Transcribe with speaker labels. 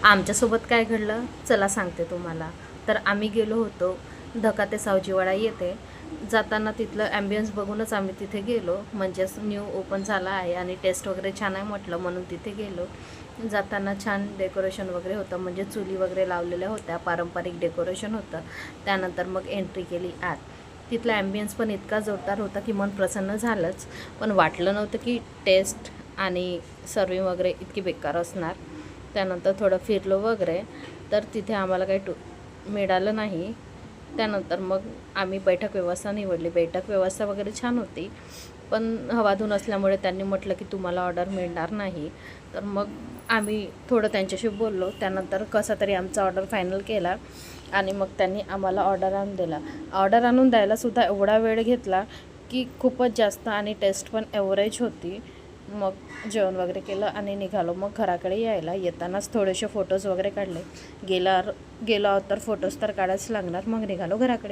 Speaker 1: आमच्यासोबत काय घडलं चला सांगते तुम्हाला. तर आम्ही गेलो होतो धका ते सावजीवाडा येते. जाताना तिथलं ॲम्बियन्स बघूनच आम्ही तिथे गेलो, म्हणजेच न्यू ओपन झाला आहे आणि टेस्ट वगैरे छान आहे म्हटलं म्हणून तिथे गेलो. जाताना छान डेकोरेशन वगैरे होतं, म्हणजे चुली वगैरे लावलेल्या होत्या, पारंपरिक डेकोरेशन होतं. त्यानंतर मग एंट्री केली आत. तिथला ॲम्बियन्स पण इतका जोरदार होता की मन प्रसन्न झालंच, पण वाटलं नव्हतं की टेस्ट आणि सर्विंग वगैरे इतकी बेकार असणार. त्यानंतर थोडं फिरलो वगैरे, तर तिथे आम्हाला काही मिळालं नाही. त्यानंतर मग आम्ही बैठक व्यवस्था निवडली. बैठक व्यवस्था वगैरे छान होती, पण हवाधून असल्यामुळे त्यांनी म्हटलं की तुम्हाला ऑर्डर मिळणार नाही. तर मग आम्ही थोडं त्यांच्याशी बोललो. त्यानंतर कसा तरी आमचा ऑर्डर फायनल केला आणि मग त्यांनी आम्हाला ऑर्डर आणून दिला. ऑर्डर आणून द्यायलासुद्धा एवढा वेळ घेतला की खूपच जास्त, आणि टेस्ट पण ॲव्हरेज होती. मग जेवण वगैरे केलं आणि निघालो मग घराकडे यायला. येतानाच थोडेसे फोटोज वगैरे काढले. गेलो तर फोटोज तर काढायच लागणार. मग निघालो घराकडे.